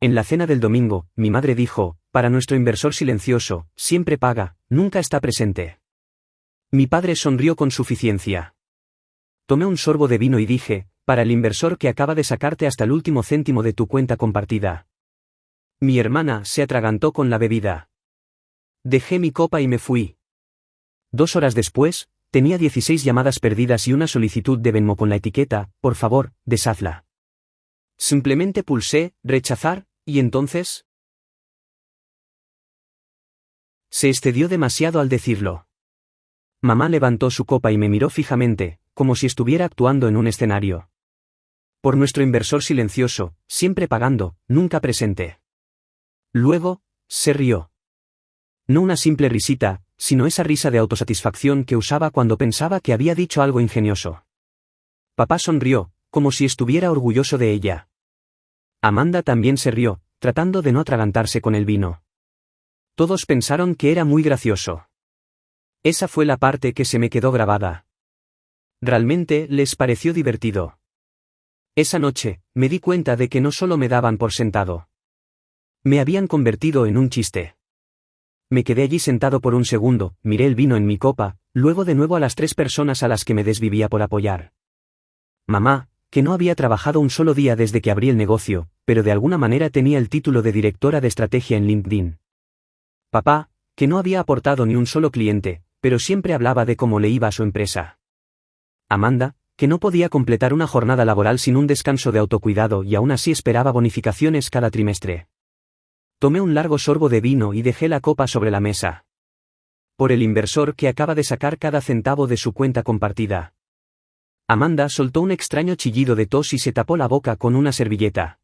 En la cena del domingo, mi madre dijo, para nuestro inversor silencioso, siempre paga, nunca está presente. Mi padre sonrió con suficiencia. Tomé un sorbo de vino y dije, para el inversor que acaba de sacarte hasta el último céntimo de tu cuenta compartida. Mi hermana se atragantó con la bebida. Dejé mi copa y me fui. 2 horas después, tenía 16 llamadas perdidas y una solicitud de Venmo con la etiqueta, por favor, deshazla. Simplemente pulsé, rechazar, y entonces... Se excedió demasiado al decirlo. Mamá levantó su copa y me miró fijamente, como si estuviera actuando en un escenario. Por nuestro inversor silencioso, siempre pagando, nunca presente. Luego, se rió. No una simple risita, sino esa risa de autosatisfacción que usaba cuando pensaba que había dicho algo ingenioso. Papá sonrió, como si estuviera orgulloso de ella. Amanda también se rió, tratando de no atragantarse con el vino. Todos pensaron que era muy gracioso. Esa fue la parte que se me quedó grabada. Realmente les pareció divertido. Esa noche, me di cuenta de que no solo me daban por sentado. Me habían convertido en un chiste. Me quedé allí sentado por un segundo, miré el vino en mi copa, luego de nuevo a las 3 personas a las que me desvivía por apoyar. Mamá, que no había trabajado un solo día desde que abrí el negocio, pero de alguna manera tenía el título de directora de estrategia en LinkedIn. Papá, que no había aportado ni un solo cliente, pero siempre hablaba de cómo le iba a su empresa. Amanda, que no podía completar una jornada laboral sin un descanso de autocuidado y aún así esperaba bonificaciones cada trimestre. Tomé un largo sorbo de vino y dejé la copa sobre la mesa. Por el inversor que acaba de sacar cada centavo de su cuenta compartida. Amanda soltó un extraño chillido de tos y se tapó la boca con una servilleta.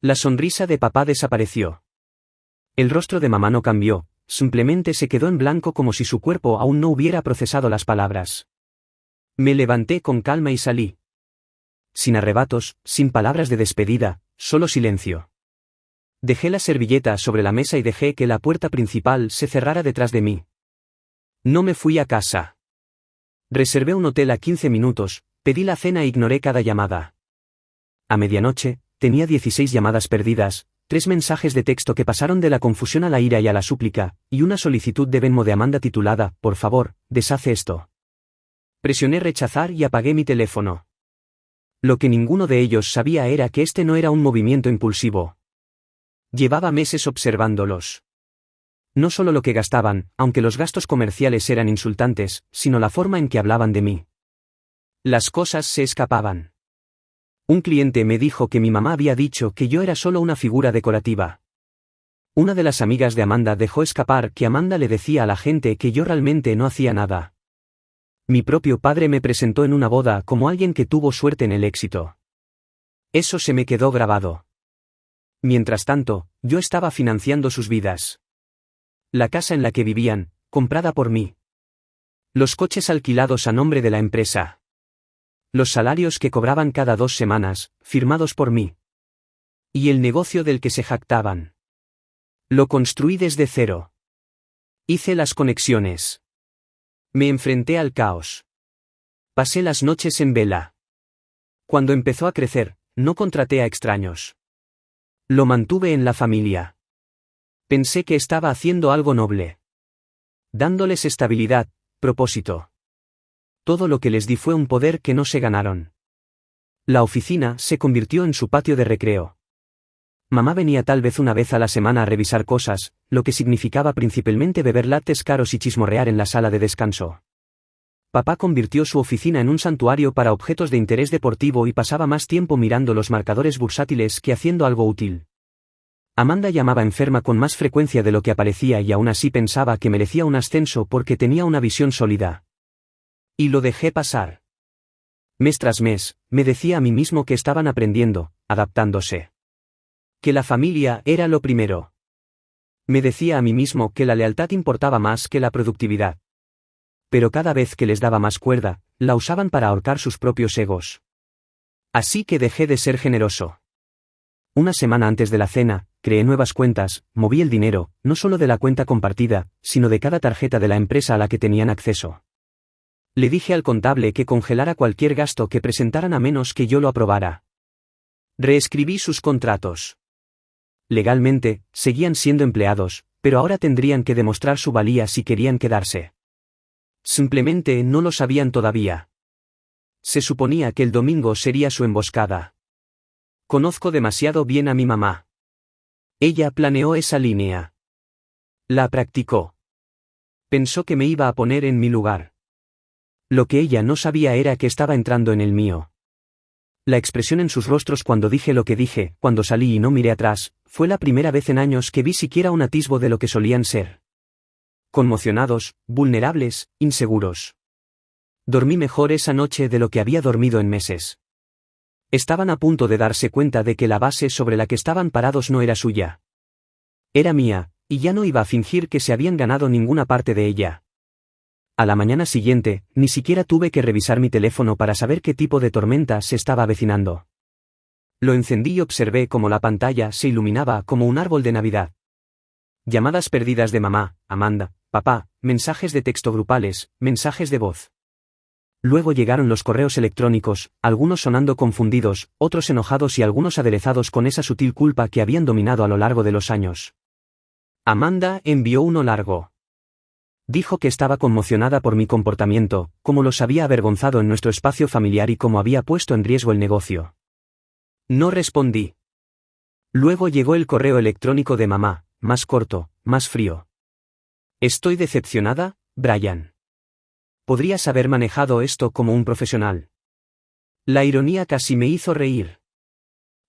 La sonrisa de papá desapareció. El rostro de mamá no cambió, simplemente se quedó en blanco como si su cuerpo aún no hubiera procesado las palabras. Me levanté con calma y salí. Sin arrebatos, sin palabras de despedida, solo silencio. Dejé la servilleta sobre la mesa y dejé que la puerta principal se cerrara detrás de mí. No me fui a casa. Reservé un hotel a 15 minutos, pedí la cena e ignoré cada llamada. A medianoche, tenía 16 llamadas perdidas, 3 mensajes de texto que pasaron de la confusión a la ira y a la súplica, y una solicitud de Venmo de Amanda titulada, por favor, deshace esto. Presioné rechazar y apagué mi teléfono. Lo que ninguno de ellos sabía era que este no era un movimiento impulsivo. Llevaba meses observándolos. No solo lo que gastaban, aunque los gastos comerciales eran insultantes, sino la forma en que hablaban de mí. Las cosas se escapaban. Un cliente me dijo que mi mamá había dicho que yo era solo una figura decorativa. Una de las amigas de Amanda dejó escapar que Amanda le decía a la gente que yo realmente no hacía nada. Mi propio padre me presentó en una boda como alguien que tuvo suerte en el éxito. Eso se me quedó grabado. Mientras tanto, yo estaba financiando sus vidas. La casa en la que vivían, comprada por mí. Los coches alquilados a nombre de la empresa. Los salarios que cobraban cada 2 semanas, firmados por mí. Y el negocio del que se jactaban. Lo construí desde cero. Hice las conexiones. Me enfrenté al caos. Pasé las noches en vela. Cuando empezó a crecer, no contraté a extraños. Lo mantuve en la familia. Pensé que estaba haciendo algo noble. Dándoles estabilidad, propósito. Todo lo que les di fue un poder que no se ganaron. La oficina se convirtió en su patio de recreo. Mamá venía tal vez una vez a la semana a revisar cosas, lo que significaba principalmente beber lattes caros y chismorrear en la sala de descanso. Papá convirtió su oficina en un santuario para objetos de interés deportivo y pasaba más tiempo mirando los marcadores bursátiles que haciendo algo útil. Amanda llamaba enferma con más frecuencia de lo que aparecía y aún así pensaba que merecía un ascenso porque tenía una visión sólida. Y lo dejé pasar. Mes tras mes, me decía a mí mismo que estaban aprendiendo, adaptándose. Que la familia era lo primero. Me decía a mí mismo que la lealtad importaba más que la productividad. Pero cada vez que les daba más cuerda, la usaban para ahorcar sus propios egos. Así que dejé de ser generoso. Una semana antes de la cena, creé nuevas cuentas, moví el dinero, no solo de la cuenta compartida, sino de cada tarjeta de la empresa a la que tenían acceso. Le dije al contable que congelara cualquier gasto que presentaran a menos que yo lo aprobara. Reescribí sus contratos. Legalmente, seguían siendo empleados, pero ahora tendrían que demostrar su valía si querían quedarse. Simplemente no lo sabían todavía. Se suponía que el domingo sería su emboscada. Conozco demasiado bien a mi mamá. Ella planeó esa línea. La practicó. Pensó que me iba a poner en mi lugar. Lo que ella no sabía era que estaba entrando en el mío. La expresión en sus rostros cuando dije lo que dije, cuando salí y no miré atrás, fue la primera vez en años que vi siquiera un atisbo de lo que solían ser. Conmocionados, vulnerables, inseguros. Dormí mejor esa noche de lo que había dormido en meses. Estaban a punto de darse cuenta de que la base sobre la que estaban parados no era suya. Era mía, y ya no iba a fingir que se habían ganado ninguna parte de ella. A la mañana siguiente, ni siquiera tuve que revisar mi teléfono para saber qué tipo de tormenta se estaba avecinando. Lo encendí y observé cómo la pantalla se iluminaba como un árbol de Navidad. Llamadas perdidas de mamá, Amanda, papá, mensajes de texto grupales, mensajes de voz. Luego llegaron los correos electrónicos, algunos sonando confundidos, otros enojados y algunos aderezados con esa sutil culpa que habían dominado a lo largo de los años. Amanda envió uno largo. Dijo que estaba conmocionada por mi comportamiento, cómo los había avergonzado en nuestro espacio familiar y cómo había puesto en riesgo el negocio. No respondí. Luego llegó el correo electrónico de mamá, más corto, más frío. Estoy decepcionada, Brian. Podrías haber manejado esto como un profesional. La ironía casi me hizo reír.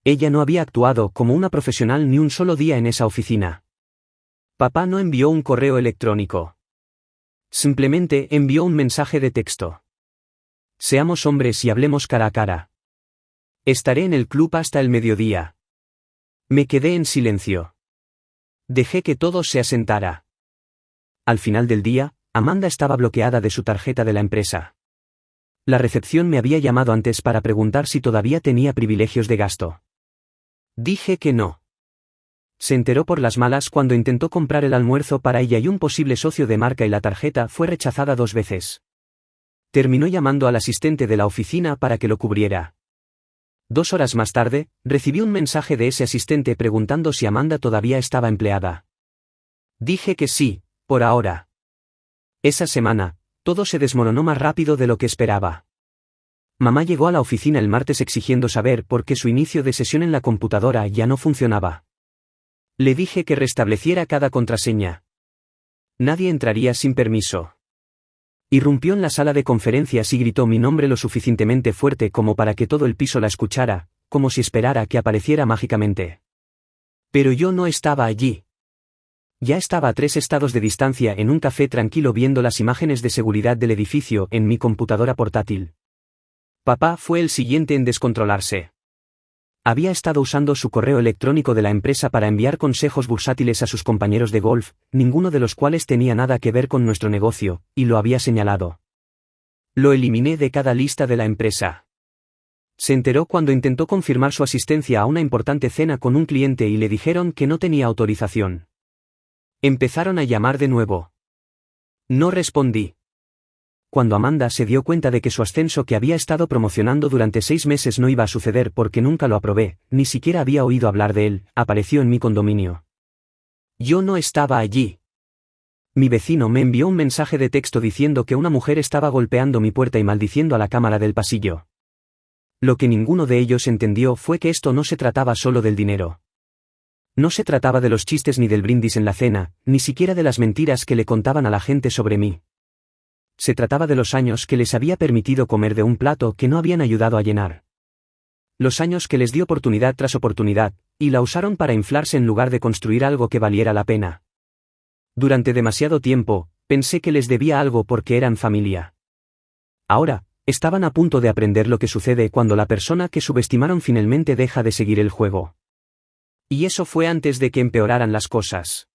Ella no había actuado como una profesional ni un solo día en esa oficina. Papá no envió un correo electrónico. Simplemente envió un mensaje de texto. Seamos hombres y hablemos cara a cara. Estaré en el club hasta el mediodía. Me quedé en silencio. Dejé que todo se asentara. Al final del día, Amanda estaba bloqueada de su tarjeta de la empresa. La recepción me había llamado antes para preguntar si todavía tenía privilegios de gasto. Dije que no. Se enteró por las malas cuando intentó comprar el almuerzo para ella y un posible socio de marca y la tarjeta fue rechazada 2 veces. Terminó llamando al asistente de la oficina para que lo cubriera. 2 horas más tarde, recibí un mensaje de ese asistente preguntando si Amanda todavía estaba empleada. Dije que sí, por ahora. Esa semana, todo se desmoronó más rápido de lo que esperaba. Mamá llegó a la oficina el martes exigiendo saber por qué su inicio de sesión en la computadora ya no funcionaba. Le dije que restableciera cada contraseña. Nadie entraría sin permiso. Irrumpió en la sala de conferencias y gritó mi nombre lo suficientemente fuerte como para que todo el piso la escuchara, como si esperara que apareciera mágicamente. Pero yo no estaba allí. Ya estaba a 3 estados de distancia en un café tranquilo viendo las imágenes de seguridad del edificio en mi computadora portátil. Papá fue el siguiente en descontrolarse. Había estado usando su correo electrónico de la empresa para enviar consejos bursátiles a sus compañeros de golf, ninguno de los cuales tenía nada que ver con nuestro negocio, y lo había señalado. Lo eliminé de cada lista de la empresa. Se enteró cuando intentó confirmar su asistencia a una importante cena con un cliente y le dijeron que no tenía autorización. Empezaron a llamar de nuevo. No respondí. Cuando Amanda se dio cuenta de que su ascenso que había estado promocionando durante 6 meses no iba a suceder porque nunca lo aprobé, ni siquiera había oído hablar de él, apareció en mi condominio. Yo no estaba allí. Mi vecino me envió un mensaje de texto diciendo que una mujer estaba golpeando mi puerta y maldiciendo a la cámara del pasillo. Lo que ninguno de ellos entendió fue que esto no se trataba solo del dinero. No se trataba de los chistes ni del brindis en la cena, ni siquiera de las mentiras que le contaban a la gente sobre mí. Se trataba de los años que les había permitido comer de un plato que no habían ayudado a llenar. Los años que les di oportunidad tras oportunidad, y la usaron para inflarse en lugar de construir algo que valiera la pena. Durante demasiado tiempo, pensé que les debía algo porque eran familia. Ahora, estaban a punto de aprender lo que sucede cuando la persona que subestimaron finalmente deja de seguir el juego. Y eso fue antes de que empeoraran las cosas.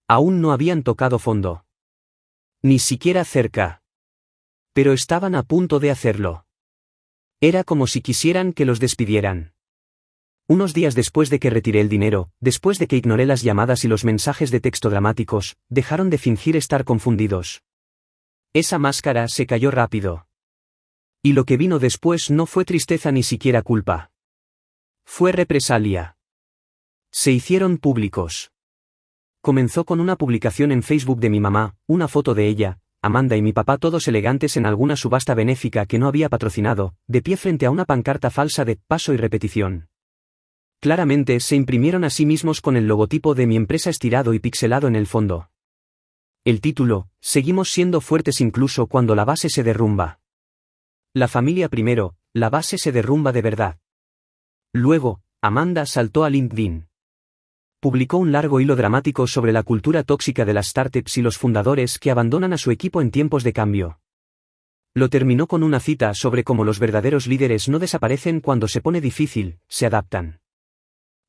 Aún no habían tocado fondo. Ni siquiera cerca. Pero estaban a punto de hacerlo. Era como si quisieran que los despidieran. Unos días después de que retiré el dinero, después de que ignoré las llamadas y los mensajes de texto dramáticos, dejaron de fingir estar confundidos. Esa máscara se cayó rápido. Y lo que vino después no fue tristeza ni siquiera culpa. Fue represalia. Se hicieron públicos. Comenzó con una publicación en Facebook de mi mamá, una foto de ella, Amanda y mi papá todos elegantes en alguna subasta benéfica que no había patrocinado, de pie frente a una pancarta falsa de paso y repetición. Claramente se imprimieron a sí mismos con el logotipo de mi empresa estirado y pixelado en el fondo. El título, Seguimos siendo fuertes incluso cuando la base se derrumba. La familia primero, la base se derrumba de verdad. Luego, Amanda saltó a LinkedIn. Publicó un largo hilo dramático sobre la cultura tóxica de las startups y los fundadores que abandonan a su equipo en tiempos de cambio. Lo terminó con una cita sobre cómo los verdaderos líderes no desaparecen cuando se pone difícil, se adaptan.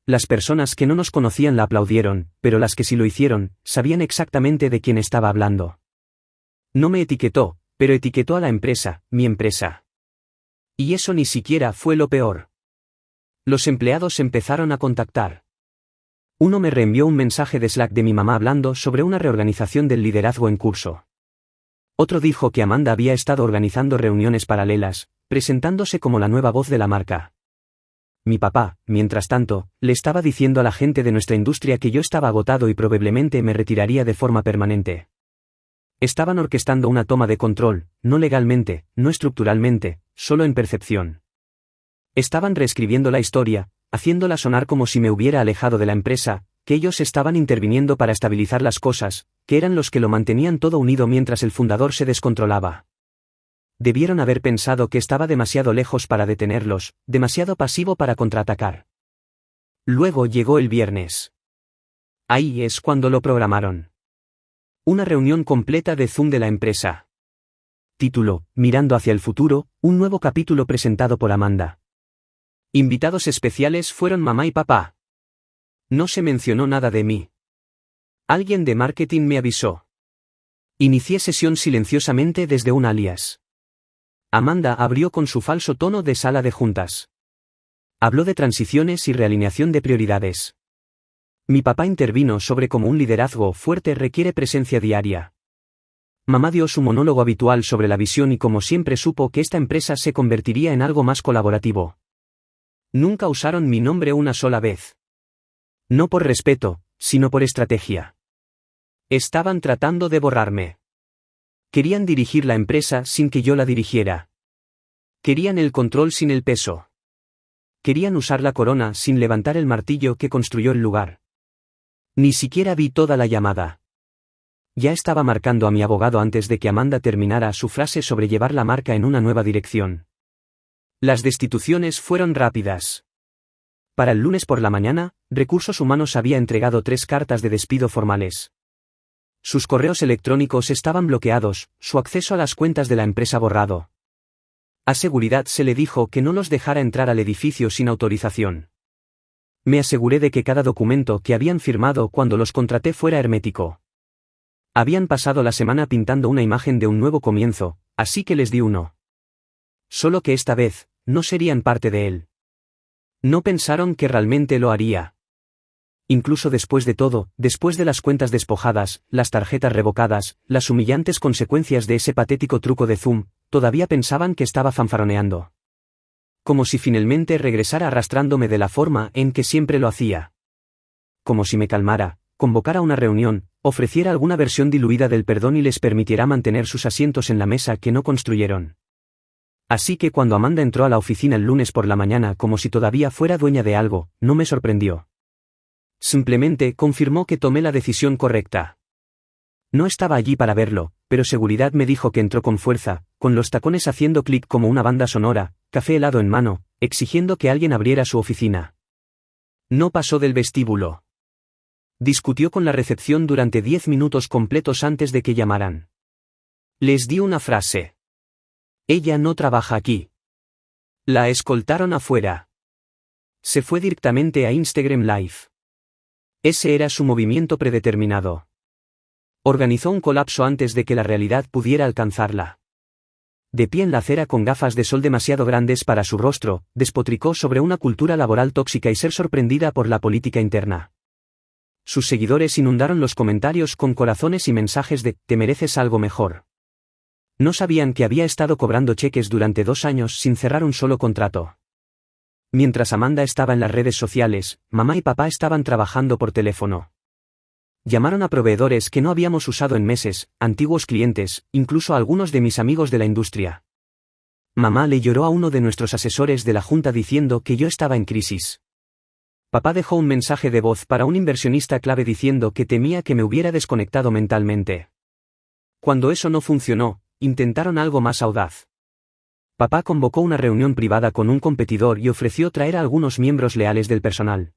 Las personas que no nos conocían la aplaudieron, pero las que sí lo hicieron, sabían exactamente de quién estaba hablando. No me etiquetó, pero etiquetó a la empresa, mi empresa. Y eso ni siquiera fue lo peor. Los empleados empezaron a contactar. Uno me reenvió un mensaje de Slack de mi mamá hablando sobre una reorganización del liderazgo en curso. Otro dijo que Amanda había estado organizando reuniones paralelas, presentándose como la nueva voz de la marca. Mi papá, mientras tanto, le estaba diciendo a la gente de nuestra industria que yo estaba agotado y probablemente me retiraría de forma permanente. Estaban orquestando una toma de control, no legalmente, no estructuralmente, solo en percepción. Estaban reescribiendo la historia, haciéndola sonar como si me hubiera alejado de la empresa, que ellos estaban interviniendo para estabilizar las cosas, que eran los que lo mantenían todo unido mientras el fundador se descontrolaba. Debieron haber pensado que estaba demasiado lejos para detenerlos, demasiado pasivo para contraatacar. Luego llegó el viernes. Ahí es cuando lo programaron. Una reunión completa de Zoom de la empresa. Título, Mirando hacia el futuro, un nuevo capítulo presentado por Amanda. Invitados especiales fueron mamá y papá. No se mencionó nada de mí. Alguien de marketing me avisó. Inicié sesión silenciosamente desde un alias. Amanda abrió con su falso tono de sala de juntas. Habló de transiciones y realineación de prioridades. Mi papá intervino sobre cómo un liderazgo fuerte requiere presencia diaria. Mamá dio su monólogo habitual sobre la visión y como siempre supo que esta empresa se convertiría en algo más colaborativo. Nunca usaron mi nombre una sola vez. No por respeto, sino por estrategia. Estaban tratando de borrarme. Querían dirigir la empresa sin que yo la dirigiera. Querían el control sin el peso. Querían usar la corona sin levantar el martillo que construyó el lugar. Ni siquiera vi toda la llamada. Ya estaba marcando a mi abogado antes de que Amanda terminara su frase sobre llevar la marca en una nueva dirección. Las destituciones fueron rápidas. Para el lunes por la mañana, Recursos Humanos había entregado 3 cartas de despido formales. Sus correos electrónicos estaban bloqueados, su acceso a las cuentas de la empresa borrado. A seguridad se le dijo que no los dejara entrar al edificio sin autorización. Me aseguré de que cada documento que habían firmado cuando los contraté fuera hermético. Habían pasado la semana pintando una imagen de un nuevo comienzo, así que les di uno. Solo que esta vez, no serían parte de él. No pensaron que realmente lo haría. Incluso después de todo, después de las cuentas despojadas, las tarjetas revocadas, las humillantes consecuencias de ese patético truco de Zoom, todavía pensaban que estaba fanfaroneando. Como si finalmente regresara arrastrándome de la forma en que siempre lo hacía. Como si me calmara, convocara una reunión, ofreciera alguna versión diluida del perdón y les permitiera mantener sus asientos en la mesa que no construyeron. Así que cuando Amanda entró a la oficina el lunes por la mañana como si todavía fuera dueña de algo, no me sorprendió. Simplemente confirmó que tomé la decisión correcta. No estaba allí para verlo, pero seguridad me dijo que entró con fuerza, con los tacones haciendo clic como una banda sonora, café helado en mano, exigiendo que alguien abriera su oficina. No pasó del vestíbulo. Discutió con la recepción durante 10 minutos completos antes de que llamaran. Les di una frase. Ella no trabaja aquí. La escoltaron afuera. Se fue directamente a Instagram Live. Ese era su movimiento predeterminado. Organizó un colapso antes de que la realidad pudiera alcanzarla. De pie en la acera con gafas de sol demasiado grandes para su rostro, despotricó sobre una cultura laboral tóxica y ser sorprendida por la política interna. Sus seguidores inundaron los comentarios con corazones y mensajes de «te mereces algo mejor». No sabían que había estado cobrando cheques durante 2 años sin cerrar un solo contrato. Mientras Amanda estaba en las redes sociales, mamá y papá estaban trabajando por teléfono. Llamaron a proveedores que no habíamos usado en meses, antiguos clientes, incluso a algunos de mis amigos de la industria. Mamá le lloró a uno de nuestros asesores de la junta diciendo que yo estaba en crisis. Papá dejó un mensaje de voz para un inversionista clave diciendo que temía que me hubiera desconectado mentalmente. Cuando eso no funcionó, intentaron algo más audaz. Papá convocó una reunión privada con un competidor y ofreció traer a algunos miembros leales del personal.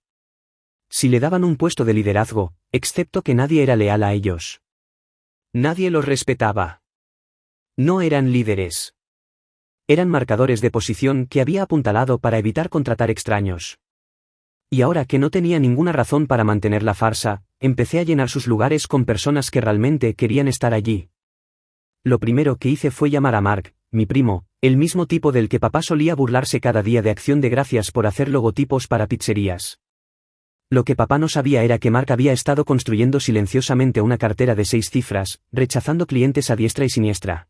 Si le daban un puesto de liderazgo, excepto que nadie era leal a ellos. Nadie los respetaba. No eran líderes. Eran marcadores de posición que había apuntalado para evitar contratar extraños. Y ahora que no tenía ninguna razón para mantener la farsa, empecé a llenar sus lugares con personas que realmente querían estar allí. Lo primero que hice fue llamar a Mark, mi primo, el mismo tipo del que papá solía burlarse cada día de Acción de Gracias por hacer logotipos para pizzerías. Lo que papá no sabía era que Mark había estado construyendo silenciosamente una cartera de 6 cifras, rechazando clientes a diestra y siniestra.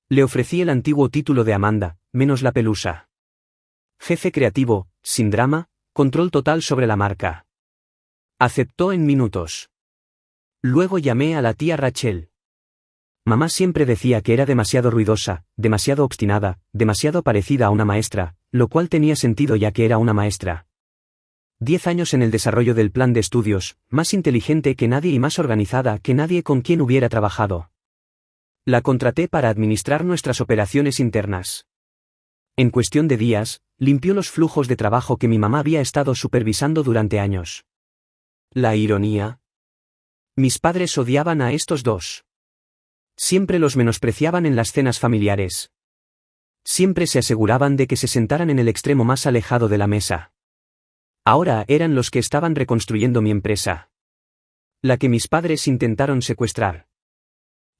Le ofrecí el antiguo título de Amanda, menos la pelusa. Jefe creativo, sin drama, control total sobre la marca. Aceptó en minutos. Luego llamé a la tía Rachel. Mamá siempre decía que era demasiado ruidosa, demasiado obstinada, demasiado parecida a una maestra, lo cual tenía sentido ya que era una maestra. 10 años en el desarrollo del plan de estudios, más inteligente que nadie y más organizada que nadie con quien hubiera trabajado. La contraté para administrar nuestras operaciones internas. En cuestión de días, limpió los flujos de trabajo que mi mamá había estado supervisando durante años. La ironía. Mis padres odiaban a estos dos. Siempre los menospreciaban en las cenas familiares. Siempre se aseguraban de que se sentaran en el extremo más alejado de la mesa. Ahora eran los que estaban reconstruyendo mi empresa. La que mis padres intentaron secuestrar.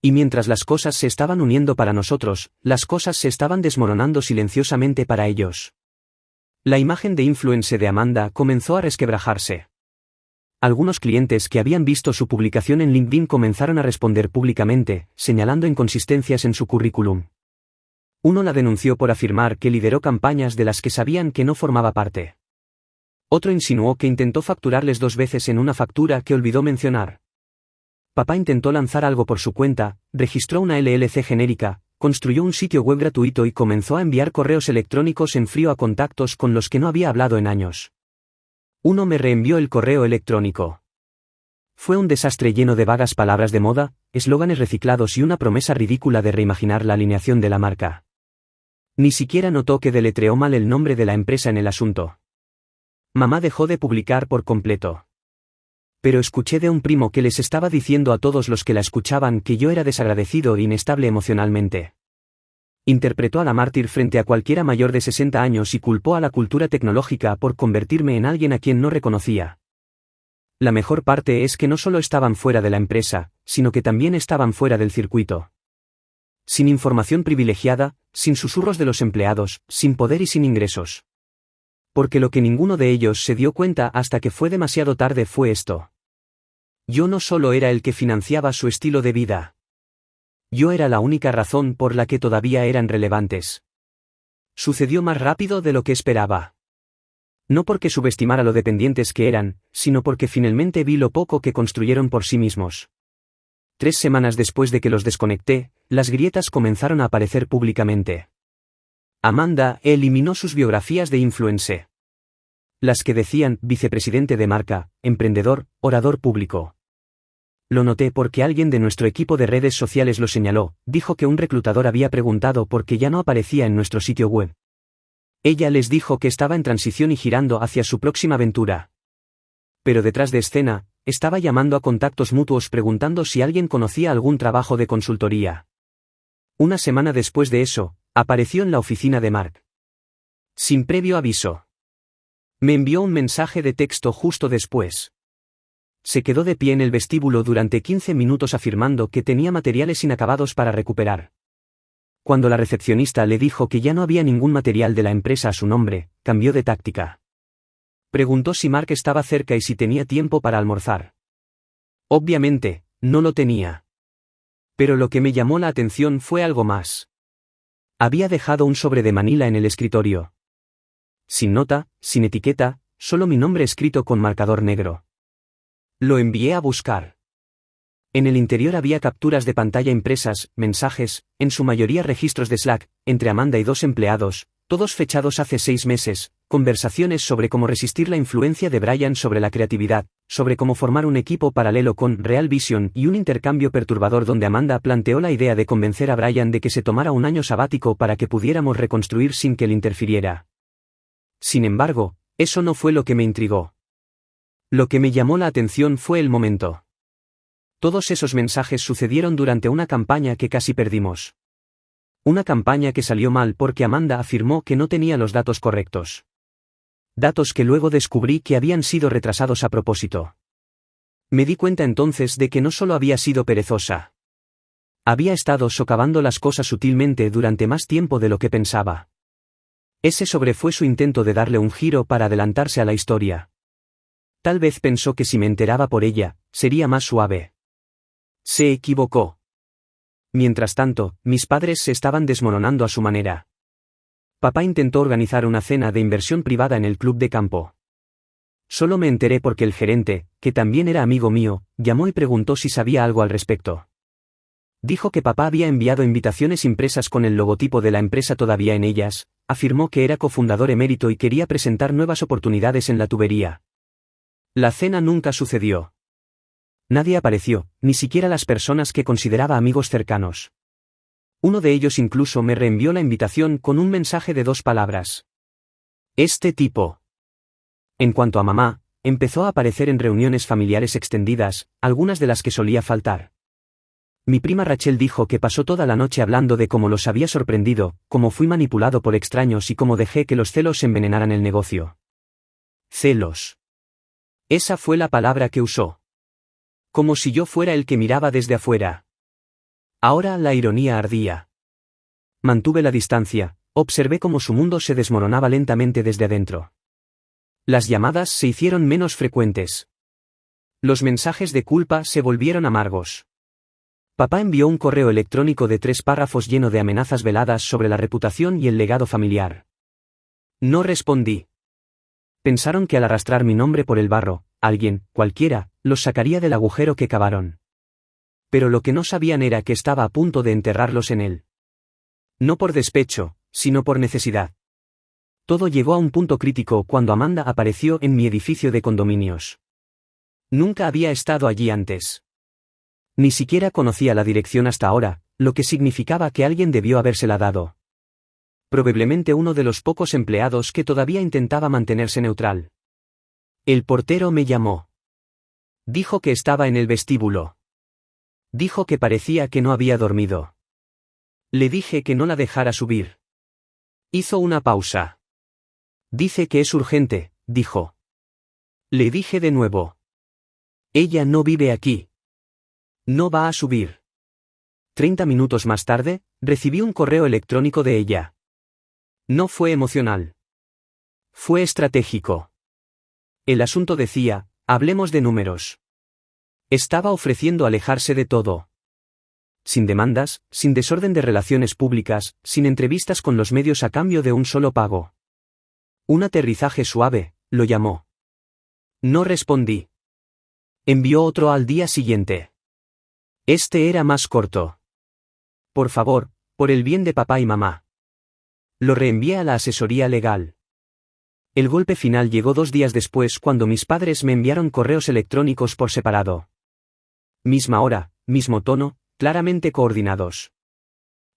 Y mientras las cosas se estaban uniendo para nosotros, las cosas se estaban desmoronando silenciosamente para ellos. La imagen de influencer de Amanda comenzó a resquebrajarse. Algunos clientes que habían visto su publicación en LinkedIn comenzaron a responder públicamente, señalando inconsistencias en su currículum. Uno la denunció por afirmar que lideró campañas de las que sabían que no formaba parte. Otro insinuó que intentó facturarles 2 veces en una factura que olvidó mencionar. Papá intentó lanzar algo por su cuenta, registró una LLC genérica, construyó un sitio web gratuito y comenzó a enviar correos electrónicos en frío a contactos con los que no había hablado en años. Uno me reenvió el correo electrónico. Fue un desastre lleno de vagas palabras de moda, eslóganes reciclados y una promesa ridícula de reimaginar la alineación de la marca. Ni siquiera notó que deletreó mal el nombre de la empresa en el asunto. Mamá dejó de publicar por completo. Pero escuché de un primo que les estaba diciendo a todos los que la escuchaban que yo era desagradecido e inestable emocionalmente. Interpretó a la mártir frente a cualquiera mayor de 60 años y culpó a la cultura tecnológica por convertirme en alguien a quien no reconocía. La mejor parte es que no solo estaban fuera de la empresa, sino que también estaban fuera del circuito. Sin información privilegiada, sin susurros de los empleados, sin poder y sin ingresos. Porque lo que ninguno de ellos se dio cuenta hasta que fue demasiado tarde fue esto. Yo no solo era el que financiaba su estilo de vida. Yo era la única razón por la que todavía eran relevantes. Sucedió más rápido de lo que esperaba. No porque subestimara lo dependientes que eran, sino porque finalmente vi lo poco que construyeron por sí mismos. 3 semanas después de que los desconecté, las grietas comenzaron a aparecer públicamente. Amanda eliminó sus biografías de influencer. Las que decían vicepresidente de marca, emprendedor, orador público. Lo noté porque alguien de nuestro equipo de redes sociales lo señaló, dijo que un reclutador había preguntado por qué ya no aparecía en nuestro sitio web. Ella les dijo que estaba en transición y girando hacia su próxima aventura. Pero detrás de escena, estaba llamando a contactos mutuos preguntando si alguien conocía algún trabajo de consultoría. Una semana después de eso, apareció en la oficina de Mark. Sin previo aviso. Me envió un mensaje de texto justo después. Se quedó de pie en el vestíbulo durante 15 minutos afirmando que tenía materiales inacabados para recuperar. Cuando la recepcionista le dijo que ya no había ningún material de la empresa a su nombre, cambió de táctica. Preguntó si Mark estaba cerca y si tenía tiempo para almorzar. Obviamente, no lo tenía. Pero lo que me llamó la atención fue algo más. Había dejado un sobre de Manila en el escritorio. Sin nota, sin etiqueta, solo mi nombre escrito con marcador negro. Lo envié a buscar. En el interior había capturas de pantalla impresas, mensajes, en su mayoría registros de Slack, entre Amanda y 2 empleados, todos fechados hace 6 meses, conversaciones sobre cómo resistir la influencia de Brian sobre la creatividad, sobre cómo formar un equipo paralelo con Real Vision y un intercambio perturbador donde Amanda planteó la idea de convencer a Brian de que se tomara un año sabático para que pudiéramos reconstruir sin que él interfiriera. Sin embargo, eso no fue lo que me intrigó. Lo que me llamó la atención fue el momento. Todos esos mensajes sucedieron durante una campaña que casi perdimos. Una campaña que salió mal porque Amanda afirmó que no tenía los datos correctos. Datos que luego descubrí que habían sido retrasados a propósito. Me di cuenta entonces de que no solo había sido perezosa. Había estado socavando las cosas sutilmente durante más tiempo de lo que pensaba. Ese fue su intento de darle un giro para adelantarse a la historia. Tal vez pensó que si me enteraba por ella, sería más suave. Se equivocó. Mientras tanto, mis padres se estaban desmoronando a su manera. Papá intentó organizar una cena de inversión privada en el club de campo. Solo me enteré porque el gerente, que también era amigo mío, llamó y preguntó si sabía algo al respecto. Dijo que papá había enviado invitaciones impresas con el logotipo de la empresa todavía en ellas, afirmó que era cofundador emérito y quería presentar nuevas oportunidades en la tubería. La cena nunca sucedió. Nadie apareció, ni siquiera las personas que consideraba amigos cercanos. Uno de ellos incluso me reenvió la invitación con un mensaje de 2 palabras. Este tipo. En cuanto a mamá, empezó a aparecer en reuniones familiares extendidas, algunas de las que solía faltar. Mi prima Rachel dijo que pasó toda la noche hablando de cómo los había sorprendido, cómo fui manipulado por extraños y cómo dejé que los celos envenenaran el negocio. Celos. Esa fue la palabra que usó. Como si yo fuera el que miraba desde afuera. Ahora la ironía ardía. Mantuve la distancia, observé cómo su mundo se desmoronaba lentamente desde adentro. Las llamadas se hicieron menos frecuentes. Los mensajes de culpa se volvieron amargos. Papá envió un correo electrónico de 3 párrafos lleno de amenazas veladas sobre la reputación y el legado familiar. No respondí. Pensaron que al arrastrar mi nombre por el barro, alguien, cualquiera, los sacaría del agujero que cavaron. Pero lo que no sabían era que estaba a punto de enterrarlos en él. No por despecho, sino por necesidad. Todo llegó a un punto crítico cuando Amanda apareció en mi edificio de condominios. Nunca había estado allí antes. Ni siquiera conocía la dirección hasta ahora, lo que significaba que alguien debió habérsela dado. Probablemente uno de los pocos empleados que todavía intentaba mantenerse neutral. El portero me llamó. Dijo que estaba en el vestíbulo. Dijo que parecía que no había dormido. Le dije que no la dejara subir. Hizo una pausa. Dice que es urgente, dijo. Le dije de nuevo. Ella no vive aquí. No va a subir. 30 minutos más tarde, recibí un correo electrónico de ella. No fue emocional. Fue estratégico. El asunto decía, hablemos de números. Estaba ofreciendo alejarse de todo. Sin demandas, sin desorden de relaciones públicas, sin entrevistas con los medios a cambio de un solo pago. Un aterrizaje suave, lo llamó. No respondí. Envió otro al día siguiente. Este era más corto. Por favor, por el bien de papá y mamá. Lo reenvié a la asesoría legal. El golpe final llegó 2 días después cuando mis padres me enviaron correos electrónicos por separado. Misma hora, mismo tono, claramente coordinados.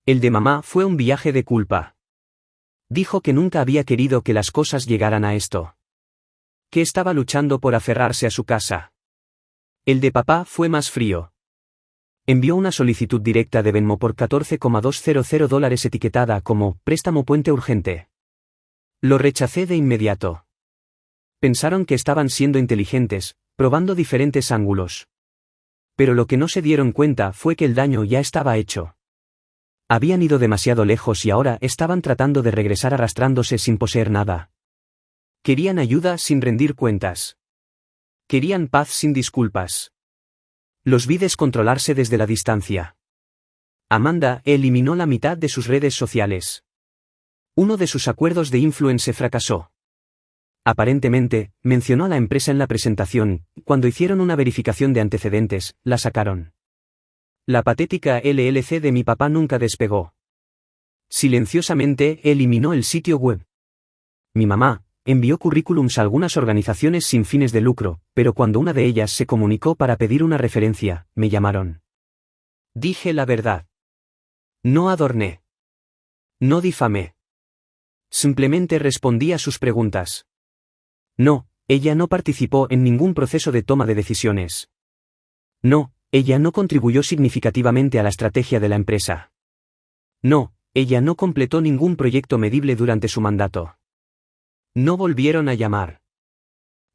El de mamá fue un viaje de culpa. Dijo que nunca había querido que las cosas llegaran a esto. Que estaba luchando por aferrarse a su casa. El de papá fue más frío. Envió una solicitud directa de Venmo por $14,200 etiquetada como préstamo puente urgente. Lo rechacé de inmediato. Pensaron que estaban siendo inteligentes, probando diferentes ángulos. Pero lo que no se dieron cuenta fue que el daño ya estaba hecho. Habían ido demasiado lejos y ahora estaban tratando de regresar arrastrándose sin poseer nada. Querían ayuda sin rendir cuentas. Querían paz sin disculpas. Los vi descontrolarse desde la distancia. Amanda eliminó la mitad de sus redes sociales. Uno de sus acuerdos de influence fracasó. Aparentemente, mencionó a la empresa en la presentación, y cuando hicieron una verificación de antecedentes, la sacaron. La patética LLC de mi papá nunca despegó. Silenciosamente, eliminó el sitio web. Mi mamá envió currículums a algunas organizaciones sin fines de lucro, pero cuando una de ellas se comunicó para pedir una referencia, me llamaron. Dije la verdad. No adorné. No difamé. Simplemente respondí a sus preguntas. No, ella no participó en ningún proceso de toma de decisiones. No, ella no contribuyó significativamente a la estrategia de la empresa. No, ella no completó ningún proyecto medible durante su mandato. No volvieron a llamar.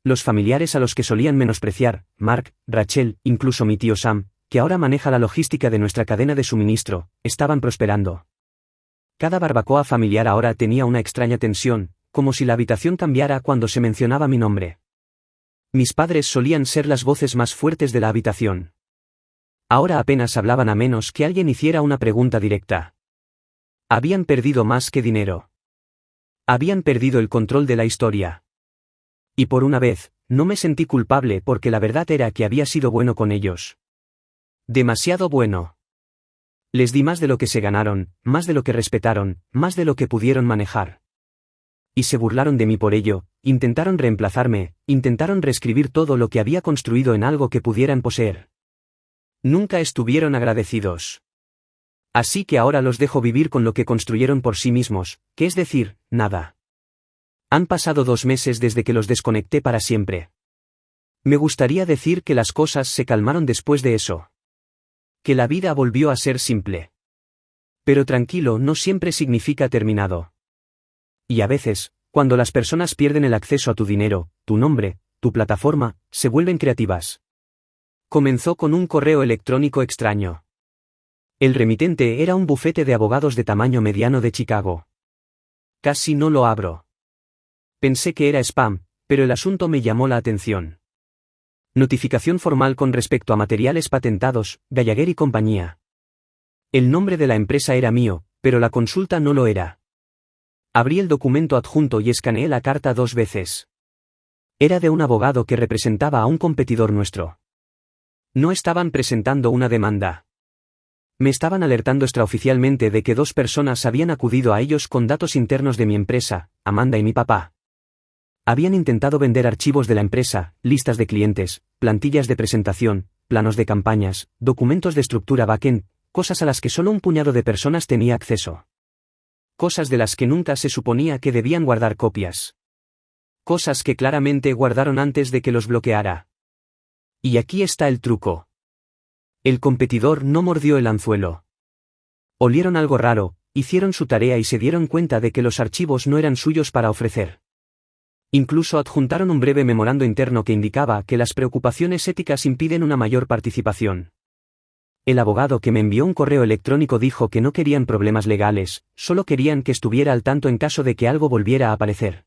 Los familiares a los que solían menospreciar, Mark, Rachel, incluso mi tío Sam, que ahora maneja la logística de nuestra cadena de suministro, estaban prosperando. Cada barbacoa familiar ahora tenía una extraña tensión, como si la habitación cambiara cuando se mencionaba mi nombre. Mis padres solían ser las voces más fuertes de la habitación. Ahora apenas hablaban a menos que alguien hiciera una pregunta directa. Habían perdido más que dinero. Habían perdido el control de la historia. Y por una vez, no me sentí culpable porque la verdad era que había sido bueno con ellos. Demasiado bueno. Les di más de lo que se ganaron, más de lo que respetaron, más de lo que pudieron manejar. Y se burlaron de mí por ello, intentaron reemplazarme, intentaron reescribir todo lo que había construido en algo que pudieran poseer. Nunca estuvieron agradecidos. Así que ahora los dejo vivir con lo que construyeron por sí mismos, que es decir, nada. Han pasado 2 meses desde que los desconecté para siempre. Me gustaría decir que las cosas se calmaron después de eso. Que la vida volvió a ser simple. Pero tranquilo no siempre significa terminado. Y a veces, cuando las personas pierden el acceso a tu dinero, tu nombre, tu plataforma, se vuelven creativas. Comenzó con un correo electrónico extraño. El remitente era un bufete de abogados de tamaño mediano de Chicago. Casi no lo abro. Pensé que era spam, pero el asunto me llamó la atención. Notificación formal con respecto a materiales patentados, Gallagher y compañía. El nombre de la empresa era mío, pero la consulta no lo era. Abrí el documento adjunto y escaneé la carta 2 veces. Era de un abogado que representaba a un competidor nuestro. No estaban presentando una demanda. Me estaban alertando extraoficialmente de que 2 personas habían acudido a ellos con datos internos de mi empresa, Amanda y mi papá. Habían intentado vender archivos de la empresa, listas de clientes, plantillas de presentación, planos de campañas, documentos de estructura backend, cosas a las que solo un puñado de personas tenía acceso. Cosas de las que nunca se suponía que debían guardar copias. Cosas que claramente guardaron antes de que los bloqueara. Y aquí está el truco. El competidor no mordió el anzuelo. Olieron algo raro, hicieron su tarea y se dieron cuenta de que los archivos no eran suyos para ofrecer. Incluso adjuntaron un breve memorando interno que indicaba que las preocupaciones éticas impiden una mayor participación. El abogado que me envió un correo electrónico dijo que no querían problemas legales, solo querían que estuviera al tanto en caso de que algo volviera a aparecer.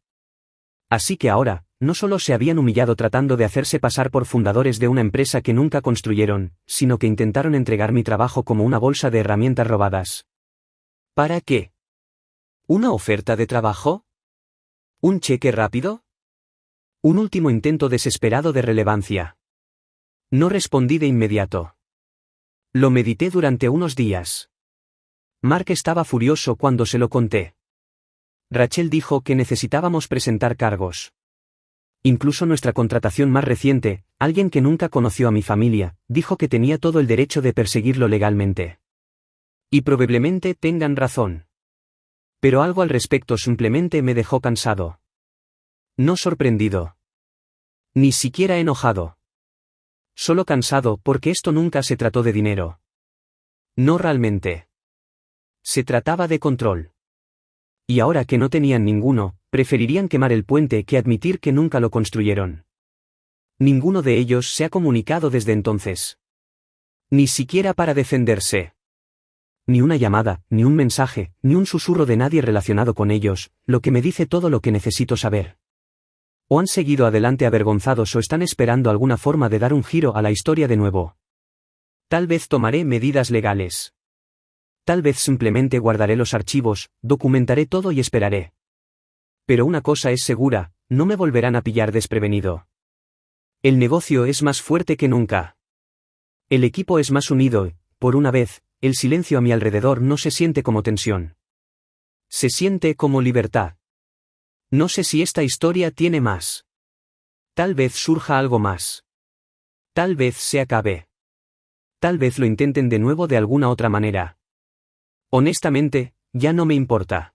Así que ahora, no solo se habían humillado tratando de hacerse pasar por fundadores de una empresa que nunca construyeron, sino que intentaron entregar mi trabajo como una bolsa de herramientas robadas. ¿Para qué? ¿Una oferta de trabajo? ¿Un cheque rápido? Un último intento desesperado de relevancia. No respondí de inmediato. Lo medité durante unos días. Mark estaba furioso cuando se lo conté. Rachel dijo que necesitábamos presentar cargos. Incluso nuestra contratación más reciente, alguien que nunca conoció a mi familia, dijo que tenía todo el derecho de perseguirlo legalmente. Y probablemente tengan razón. Pero algo al respecto simplemente me dejó cansado. No sorprendido. Ni siquiera enojado. Solo cansado porque esto nunca se trató de dinero. No realmente. Se trataba de control. Y ahora que no tenían ninguno, preferirían quemar el puente que admitir que nunca lo construyeron. Ninguno de ellos se ha comunicado desde entonces. Ni siquiera para defenderse. Ni una llamada, ni un mensaje, ni un susurro de nadie relacionado con ellos, lo que me dice todo lo que necesito saber. O han seguido adelante avergonzados o están esperando alguna forma de dar un giro a la historia de nuevo. Tal vez tomaré medidas legales. Tal vez simplemente guardaré los archivos, documentaré todo y esperaré. Pero una cosa es segura, no me volverán a pillar desprevenido. El negocio es más fuerte que nunca. El equipo es más unido y, por una vez, el silencio a mi alrededor no se siente como tensión. Se siente como libertad. No sé si esta historia tiene más. Tal vez surja algo más. Tal vez se acabe. Tal vez lo intenten de nuevo de alguna otra manera. Honestamente, ya no me importa.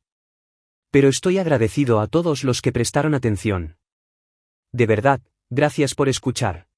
Pero estoy agradecido a todos los que prestaron atención. De verdad, gracias por escuchar.